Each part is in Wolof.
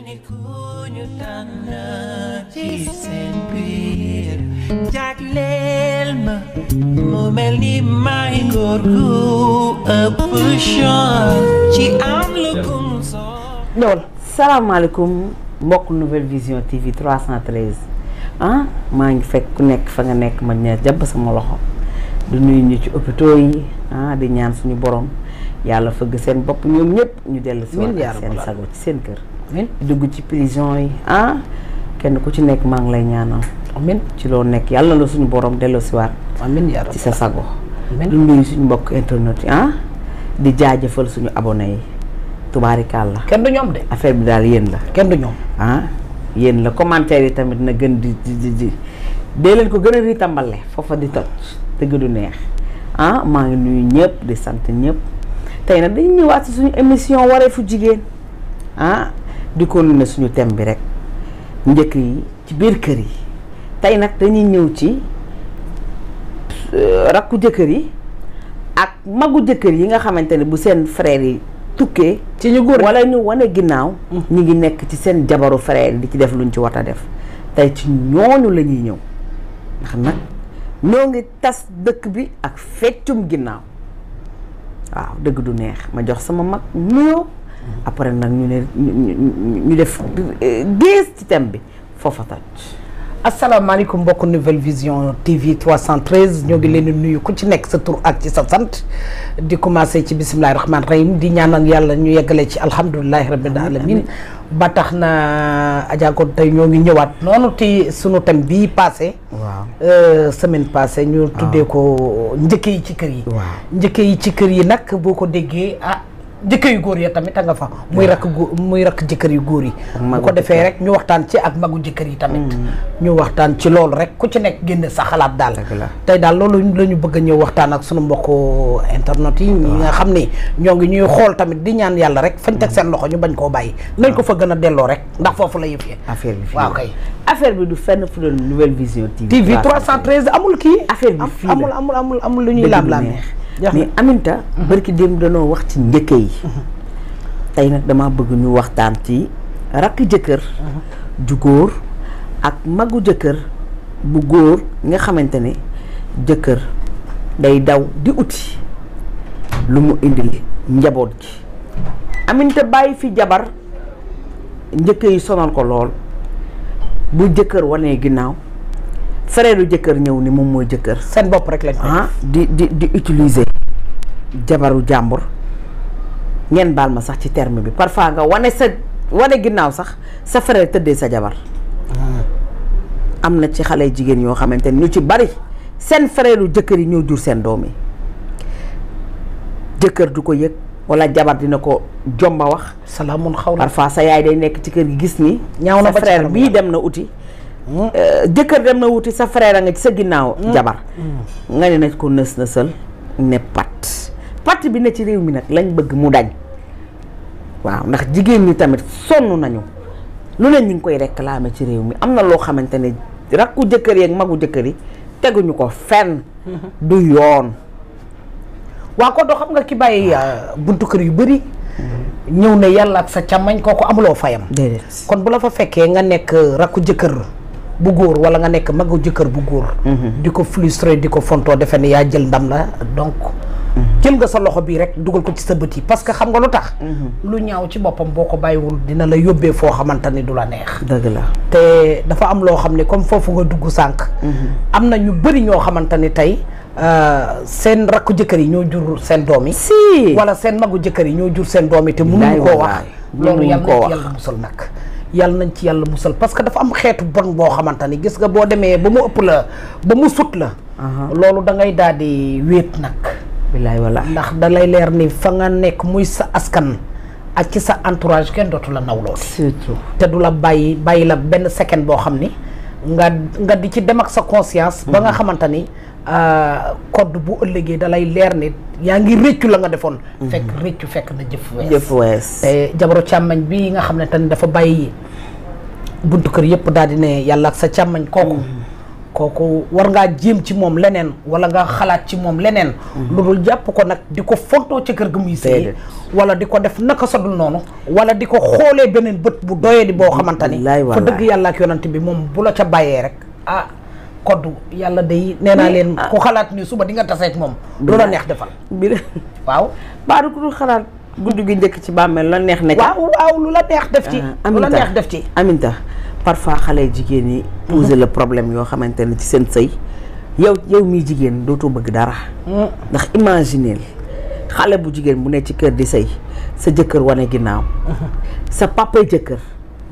ni ku ñu tànn ci seen biir jagleel ma mu mel ni may góor gu ëpp chance ci am lu kum soo ñëwal salaamaaleykum mbokk Nouvelle Vision TV 313 maa ngi fekk ku nekk fa nga nekk ma ñeer jàpp sama loxo du nuyu ñu ci hôpitaux yi di ñaan suñu borom yàlla fëgg seen bopp ñoom ñëpp ñu dellu si waat seen sago ci seen kër dugg ci prison yi kenn ku ci nekk maa ngi lay ñaanal amin ci loo nekk yàlla la suñu borom dellu si waat amin ci sa sago du nuyu suñu mbokk internet yi di jaajëfal suñu abonné yi tubaarikàlla kenn du ñoom de affaire bi daal yéen la kenn du ñoom yéen la commentaire yi tamit na gën di dee leen ko gën a ritambale foofa di toj dëgg du neex maa ngi nuyu ñëpp di sant ñëpp tey nag dañu ñëwaat ci suñu émission wareefu jigéen di continuer suñu thème bi rek njëkk yi ci biir kër yi tey nag dañuy ñëw ci rakku jëkkër yi ak magu jëkkër yi nga xamante ne bu seen frère yi tukkee ci ñu góor wala ñu wane ginnaaw ñu ngi nekk ci seen jabaru frère yi di ci def luñ ci war a def tey ci ñooñu la ñuy ñëw ndax nag ñoo ngi tas dëkk bi ak feccum ginnaaw waaw dëgg du neex ma jox sama mag nuyoo après nag ñu def gis ci thème bi foofa toj. asalaamaaleykum mbokk Nouvelle Vision TV 313 ñoo ngi leen di nuyu ku ci nekk sa tur ak ci sa sant di commencé ci bisimilahi rahmaani rahim di ñaanal yàlla ñu yeggale ci alhamdulilahi rabbil alamin ba tax na Adja ko tey ñoo ngi ñëwaat noonu ti sunu thème bii passé waaw semaine passée ñu tuddee ko njëkke yi ci kër yi njëkke yi ci kër yi nag boo ko déggee jëkkër yu góor ya tamit a nga fa muy rakk jëkkër yu góor yi bu ko defee rek ñu waxtaan ci ak magu jëkkër yi tamit ñu waxtaan ci loolu rek ku ci nekk génne sa xalaat daal tey daal loolu la ñu bëgg a ñëw waxtaan ak sunu mbokku internet yi ñi nga xam ni ñoo ngi ñuy xool tamit di ñaan yàlla rek fañ teg seen loxo ñu bañ koo bàyyi nañ ko fa gën a delloo rek ndax foofu la yëf yi affaire bi fii waaw kay affaire bi du fenn fu doon Nouvelle Vision TV 313 amul kii affaire bi fii amul lu ñuy laam-laam mais Aminta barki démb danoo wax ci njëkke yi tey nag dama bëgg ñu waxtaan ci rakk jëkkër ju góor ak magu jëkkër bu góor nga xamante ne jëkkër day daw di uti lu mu indil njaboot ji Aminta bàyyi fi jabar njëkke yi sonal ko lool bu jëkkër wanee ginnaaw frère jëkkër ñëw ni moom mooy jëkkër seen bopp rek lañ di utiliser jabaru jàmbur ngeen baal ma sax ci terme bi parfois nga wane ginnaaw sax sa frère tëddee sa jabar am na ci xale jigéen yoo xamante ni ñu ci bari seen frère jëkkër yi ñoo jur seen doom yi jëkkër du ko yëg wala jabar dina ko jomba wax salaamun xaw parfois sa yaay day nekk ci kër gi gis ni ñaaw na sa frère bii dem na uti jëkkër dem na wuti sa frère a nga ci sa ginnaaw jabar nga ne na ko nës nësal ne pat bi ne ci réew mi nag lañ bëgg mu dañ waaw ndax jigéen ñi tamit sonn nañu lu ne ñu ngi koy réclamer ci réew mi am na loo xamante ne rakku jëkkër yi ak magu jëkkër yi teguñu ko fenn du yoon waa ko doo xam nga ki bàyyi buntu kër yu bëri ñëw ne yàlla ak sa càmmañ kooku amuloo fayam déedéet kon bu la fa fekkee nga nekk rakku jëkkër bu góor wala nga nekk magu jëkkër bu góor di ko frustré di ko fontoo defe ne yaa jël ndam la donc jël nga sa loxo bii rek dugal ko ci sa bët yi parce que xam nga lu tax lu ñaaw ci boppam boo ko bàyyiwul dina la yóbbee foo xamante ni du la neex dëgg la te dafa am loo xam ne comme foofu nga dugg sànq am na ñu bëri ñoo xamante ni tey seen rakku jëkkër yi ñoo jur seen doom yi si wala seen magu jëkkër yi ñoo jur seen doom yi te mënuñu koo wax loolu yàlla musal nag yàlla nañ ci yàlla musal parce que dafa am xeetu bon boo xamante ni gis nga boo demee ba mu ëpp la ba mu sut la loolu da ngay daal di wéet nag bilaay wala ndax da lay leer ni fa nga nekk muy sa askan ak ci sa entourage kenn dootu la nawloo surtout te du la bàyyi la benn second boo xam ni nga di ci dem ak sa conscience ba nga xamante ni code bu ëllëgee da lay leer ni yaa ngi rëccu la nga defoon fekk na jëf wees te jabaru càmmañ bi nga xam ne tamit dafa bàyyi buntu kër yëpp daal di ne yàlla ak sa càmmañ kooku war ngaa jéem ci moom leneen wala nga xalaat ci moom leneen lu dul jàpp ko nag di ko fontoo ci kër ga muy sëy wala di ko def naka sadul noonu wala di ko xoolee beneen bët bu doyee di boo xamante ni fa dëgg yàlla ak yonante bi moom bu la ca bàyyee rek koddu yàlla day nee naa leen ku xalaat ni suba di nga taseeg moom lu la neex defal bi waaw baadu ku dul xalaat guddi gi njëkk ci bàmmeel la neex nekk waaw lu la neex def ci lu la neex def ci Aminta parfois xale jigéen yi poser le problème yoo xamante ne ci seen sëy yow miy jigéen dootoo bëgg dara ndax imagineel xale bu jigéen bu ne ci kër di sëy sa jëkkër wane ginnaaw sa papay jëkkër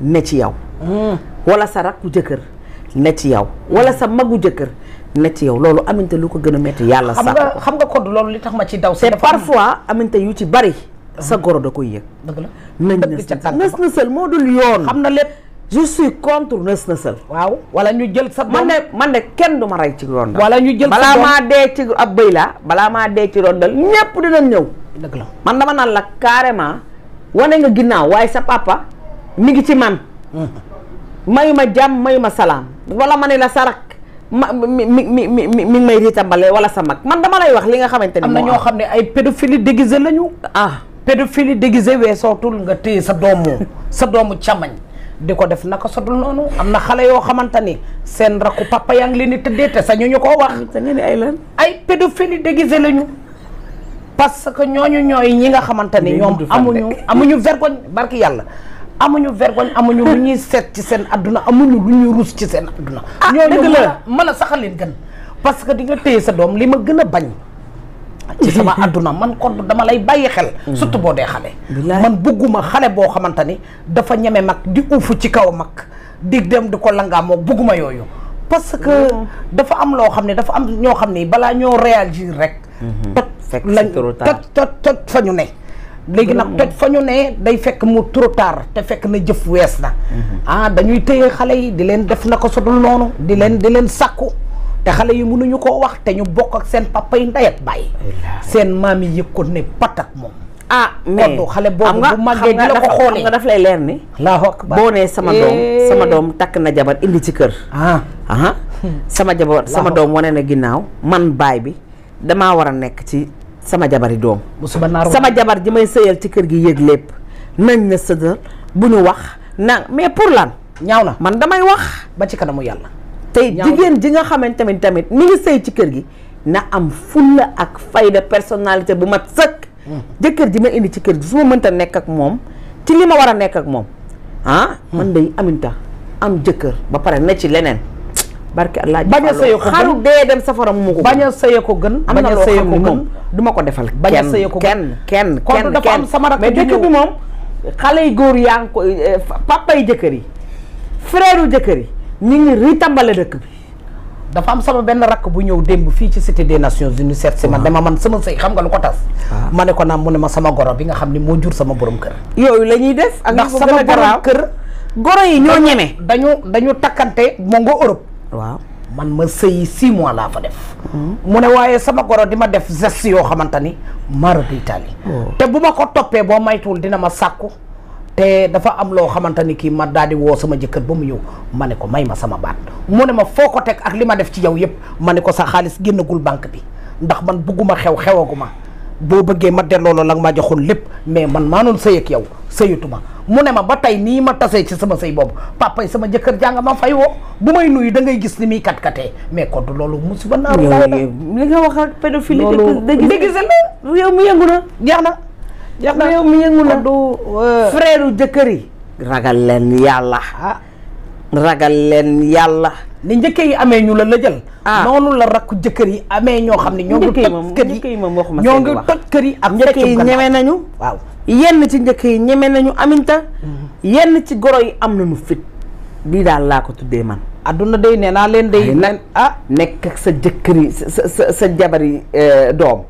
ne ci yow wala sa rakku jëkkër ne ci yow wala sa magu jëkkër ne ci yow loolu Aminta lu ko gën a metti yàlla sax xam nga code loolu li tax ma ci daw c'est parfois Aminta yu ci bari sa goro da koy yëg dëgg la nañ nës nësal moo dul yoon xam na lépp je suis contre nës nësal waaw wala ñu jël sa doom man de kenn du ma rey ci rondal wala ñu jël balaa maa dee ci ab bëy laa balaa maa dee ci rondal ñépp dinañ ñëw dëgg la man dama naan la carrément wane nga ginnaaw waaye sa papa mi ngi ci man mayu ma jàmm mayu ma salaam wala ma ne la sarak mi may ritambale wala sa mag man dama lay wax li nga xamante ni am na ñoo xam ne ay pédophilie déguisé lañu pédophilie déguisé weesootul nga téye sa doomu càmmañ di ko def naka sodul noonu am na xale yoo xamante ni seen rakku papa yaa ngi leen di tëddee te sañu ñu koo wax te ne ay lan ay pédophilie déguisé lañu parce que ñooñu ñooy ñi nga xamante ni ñoom amuñu vergogne barki yàlla amuñu vergogne amuñu lu ñuy seet ci seen adduna amuñu lu ñuy rus ci seen adduna ñooñu mën a saxal leen gën parce que di nga téye sa doom li ma gën a bañ ci sama adduna man kon dama lay bàyyi xel surtout boo dee xale man bugguma xale boo xamante ni dafa ñeme mag di uufu ci kaw mag di dem di ko langaamoo bugguma yooyu parce que dafa am loo xam ne dafa am ñoo xam ne balaa ñoo réagir rek toj fa ñu ne léegi nag toj fa ñu ne day fekk mu trop tard te fekk na jëf wees na dañuy téye xale yi di leen def na ko sudul noonu di leen sàkku te xale yi mënuñu koo wax te ñu bokk ak seen papa yi ndey ak bàyyi seen maam yi yëg ko ne pat ak moom mais xale boobu bu màggee di la ko xoolee nga daf lay leer ni boo nee sama doom takk na jabar indi ci kër sama doom wane na ginnaaw man baay bi damaa war a nekk ci sama jabari doom sama jabar ji may sëyal ci kër gi yëg lépp nañ na sëdal bu ñu wax mais pour lan ñaaw na man damay wax ba ci kanamu yàlla tey jigéen ji nga xamante tamit mi ngi sëy ci kër gi na am fulla ak fayda personnalité bu mat sëkk jëkkër ji ma indi ci kër gi su ma mënta nekk ak moom ci li ma war a nekk ak moom man day Aminta am jëkkër ba pare ne ci leneen barke Allah bañ a sëye ko xaru dee dem safara mu ko bañ a sëye ko gën am na loo xam ne moom du ma ko defal bañ a sëye ko kenn kon dafa am sama rakk mais jëkkër bi moom xale yu góor yaa ngi ko papa yi jëkkër yi frère yu jëkkër yi ñu ngi ritambale dëkk bi dafa am sama benn rakk bu ñëw démb fii ci cité des nations unies seet si man dama man sama sëy xam nga lu ko tas ma ne ko naam mu ne ma sama goro bi nga xam ne moo jur sama borom kër yooyu la ñuy def ak ndax sama borom kër goro yi ñoo ñeme dañu takkante moo nga Europe waaw man ma sëyi 6 mois laa fa def mu ne waaye sama goro di ma def geste yoo xamante ni mara d'Italie te bu ma ko toppee boo maytuwul dina ma sàkku te dafa am loo xamante ni kii ma daal di woo sama jëkkër ba mu ñëw ma ne ko may ma sama baat mu ne ma foo ko teg ak li ma def ci yow yëpp ma ne ko sa xaalis génnagul banque bi ndax man bugguma xewaguma boo bëggee ma delloo la nga ma joxoon lépp mais man maa noon sëy ak yow sëyatuma mu ne ma ba tey nii ma tasee ci sama sëy boobu papa yi sama jëkkër jàng ma fay woo bu may nuyu da ngay gis ni muy kat-katee mais kon loolu musiba naaru laay la li nga wax ak pédophilie déguisé la réew mi yëngu na jeex na réew mi yëngu na du frère jëkkër yi ragal leen yàlla ni njëkkee yi amee ñu la jël noonu la rakku jëkkër yi amee ñoo xam ne ñoo ngi toj kër yi ñoo ngi toj kër yi ak njëkk yi ñeme nañu waaw yenn ci njëkk yi ñeme nañu Aminta yenn ci goro yi am nañu fit lii daal laa ko tuddee man adduna day nee naa leen day nekk ak sa jëkkër yi sa jabari doom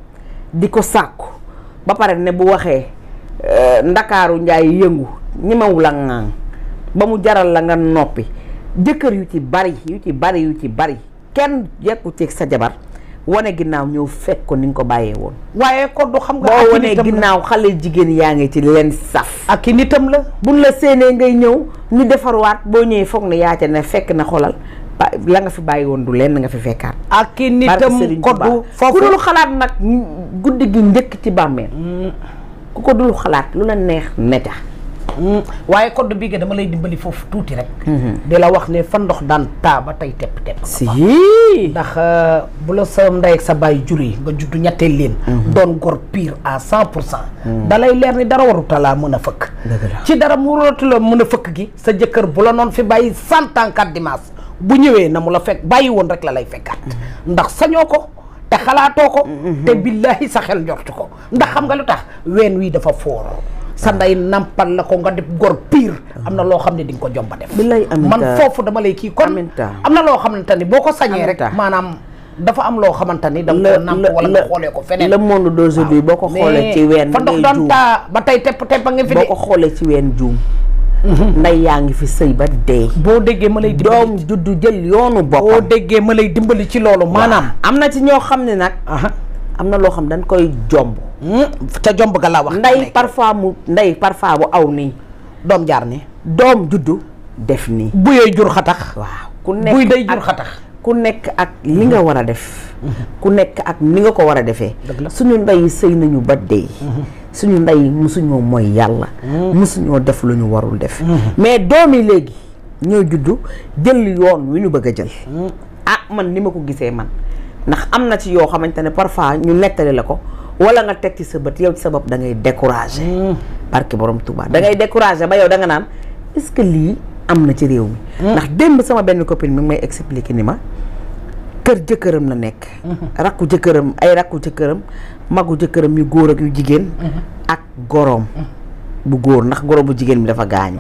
di ko sàkku ba pare ne bu waxee ndakaaru njaay yëngu ñemewu la ŋaang ba mu jaral la nga noppi jëkkër yu ci bari kenn yekku ci sa jabar wane ginnaaw ñëw fekk ko ni nga ko bàyyee woon waaye ko du xam nga boo wane ginnaaw xale jigéen yaa ngi ci leen saf ak i nitam la buñ la séenee ngay ñëw ñu defarwaat boo ñëwee foog ne yaa ca ne fekk na xolal la nga fi bàyyi woon du lenn nga fi fekkaat. ak ki nitam koddu foofu ku dul xalaat nag guddi gi njëkk ci bàmmeel. ku ko dul xalaat lu la neex neta. waaye koddu bii nga dama lay dimbali foofu tuuti rek. di la wax ne fa ndox daan taa ba tey tepp si ndax bu la sa ndey ak sa baay juri nga juddu ñetteel leen. doon gor pire à 100%. dalay leer ni dara waruta laa mën a fëkk. ci dara mu waratu la mën a fëkk gi sa jëkkër bu la noon fi bàyyi 100 ans 4 dimanche bu ñëwee na mu la fekk bàyyi woon rek la lay fekkaat. ndax sañoo ko te xalaatoo ko. te billaahi sa xel njortu ko ndax xam nga lu tax ween wii dafa foor. sa nday nampal la ko nga def gor pire am na loo xam ne di nga ko jomba def man foofu dama lay kii kon am na loo xamante ni boo ko sañee rek maanaam dafa am loo xamante ni da nga ko namp wala nga xoolee ko feneen le monde d'aujourd'hui boo ko xoolee ci ween fa ndox doon taa ba tey tepp a ngi fi de boo ko xoolee ci ween juum nday yaa ngi fi sëy ba dee boo déggee ma lay dimbali doom juddu jël yoonu boppam boo déggee ma lay dimbali ci loolu maanaam am na ci ñoo xam ne nag am na loo xam dañ koy jomb ca jomb ga laa wax ndey parfois bu aw nii doom jaar ni doom juddu def nii buyee jur xatax waaw ku nekk buy day jur xatax ku nekk ak li nga war a def ku nekk ak ni nga ko war a defee suñu ndey yi sëy nañu ba dee suñu ndey yi musuñoo mooy yàlla musuñoo def lu ñu warul def mais doom yi léegi ñoo juddu jël yoon wi ñu bëgg a jël man ni ma ko gisee man ndax am na ci yoo xamante ne parfois ñu nettali la ko wala nga teg ci sa bët yow ci sa bopp da ngay découragé barke borom Touba da ngay découragé ba yow da nga naan est-ce que lii am na ci réew mi ndax démb sama benn copine mi ngi may expliquer ni ma kër jëkkëram la nekk rakku jëkkëram magu jëkkëram yu góor ak yu jigéen ak goroom bu góor ndax goro bu jigéen bi dafa gaañu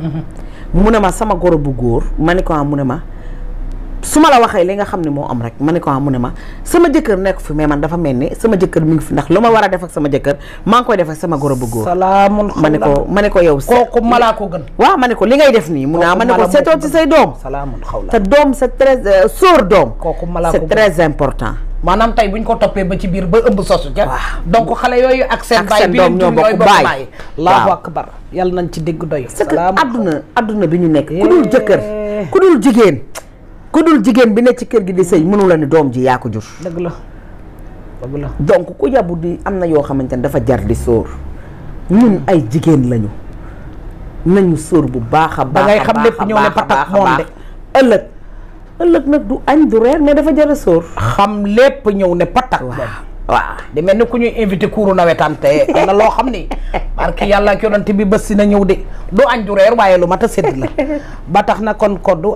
mu ne ma sama goro bu góor ma ne ko mu ne ma su ma la waxee li nga xam ne moo am rek ma ne ko mu ne ma sama jëkkër nekk fi mais man dafa mel ni sama jëkkër mi ngi fi ndax lu ma war a def ak sama jëkkër maa ngi koy def ak sama goro bu góor salaamun ma ne ko yow kooku malaa ko gën waaw ma ne ko li ngay def nii mu ne ma ne ko seetoo ci say doom salaamun xawla te doom c'est très sóor doom kooku malaa ko c'est très important maanaam tey buñ ko toppee ba ci biir ba ëmb sosu ca donc xale yooyu ak seen baay bi doom ñoo bokk baay allahu akbar yàlla nañ ci dégg doy c'est que adduna bi ñu nekk ku dul jëkkër ku dul jigéen ku dul jigéen bi nekk ci kër gi di sëy mënu la ni doom ji yaa ko jur dëgg la donc ku yabu di am na yoo xamante ne dafa jar di sóor ñun ay jigéen lañu nañu sóor bu baax a baax da ngay xam lépp ñëw ne patak moom de ëllëg nag du añ du reer mais dafa jar a sóor xam lépp ñëw ne patak waaw di mel ni ku ñuy invité kuuru nawetaan te am na loo xam ni barke yàlla ak yonante bi bés si na ñëw de du añ du reer waaye lu mat a sédd la ba tax na kon koddu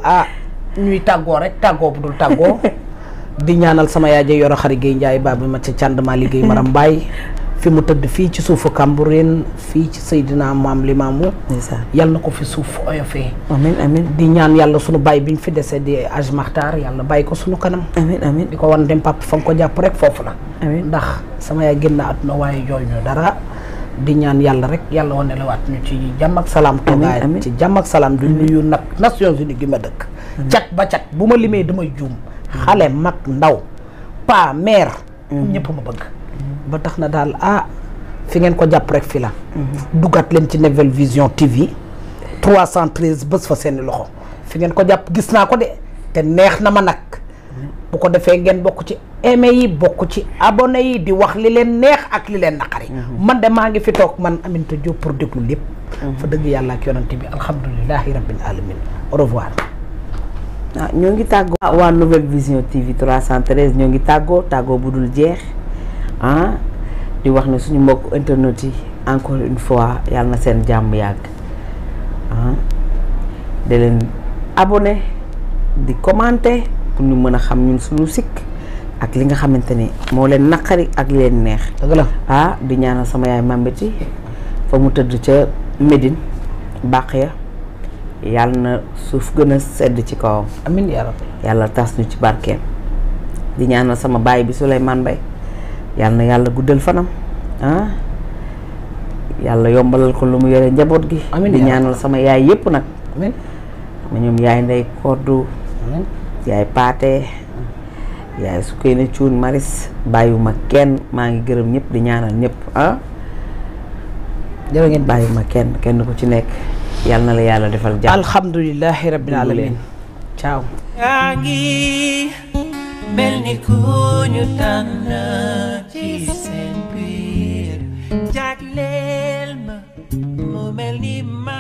ñuy tàggoo rek tàggoo bu dul tàggoo di ñaanal sama yaay ja yoro xari Guèye Ndiaye baa bi ma ca càndmaa liggéey maram Mbaye fi mu tëdd fii ci suufu Cambérène fii ci Seydina Maam Limaamu yal na ko fi suuf oyofee amiin amiin di ñaan yàlla sunu baay bi ñu fi dese di Aj Maxtaar yàlla bàyyi ko sunu kanam amiin amiin di ko wan dem papa fa nga ko jàpp rek foofu la amiin ndax sama yaay génn àdduna waaye jooy ñu dara di ñaan yàlla rek yàlla wane la waat ñu ci jàmm ak salaam toogaay ci jàmm ak salaam di nuyu nag Nations Unies gi ma dëkk cat ba cat bu ma limee damay juum xale mag ndaw pa mère ñëpp ma bëgg ba tax na daal fi ngeen ko jàpp rek fi la dugat leen ci Nouvelle Vision TV 313 bés fa seeni loxo fi ngeen ko jàpp gis naa ko de te neex na ma nag bu ko defee ngeen bokk ci aimé yi bokk ci abonné yi di wax li leen neex ak li leen naqari man de maa ngi fi toog man Aminata Diop pour déglu lépp fa dëgg yàlla ak yonante bi alhamdulilahi rabbil alamin au revoir ñoo ngi tàggoo waa Nouvelle Vision TV 313 ñoo ngi tàggoo bu dul jeex di wax ne suñu mbokk internet yi encore une fois yàlla na seen jàmm yàgg da leen abonné di commenter pour ñu mën a xam ñun suñu sikk ak li nga xamante ni moo leen naqari ak li leen neex dëgg la di ñaanal sama yaay Mambeti fa mu tëdd ca Médine bàq ya yàlla na suuf gën a sedd ci kawam amiin yaa rabbi yàlla tas ñu ci barkeem di ñaanal sama baay bi Souleymane Mbaye yàlla na yàlla guddal fanam yàlla yombalal ko lu mu yore njaboot gi amiin di ñaanal sama yaay yépp nag amiin ma ñoom yaay Ndey Koddu yaay Paate yaay Sukeyna Cuun Maris bàyyiwuma kenn maa ngi gërëm ñëpp di ñaanal ñëpp jërë ngeen bàyyiwuma kenn ku ci nekk yàlla na la yàlla defal jàmm alhamdulilahi rabbil alamin ciao. yaa ngi mel ni ku ñu tànn ci seen biir jagleel ma mu mel ni ma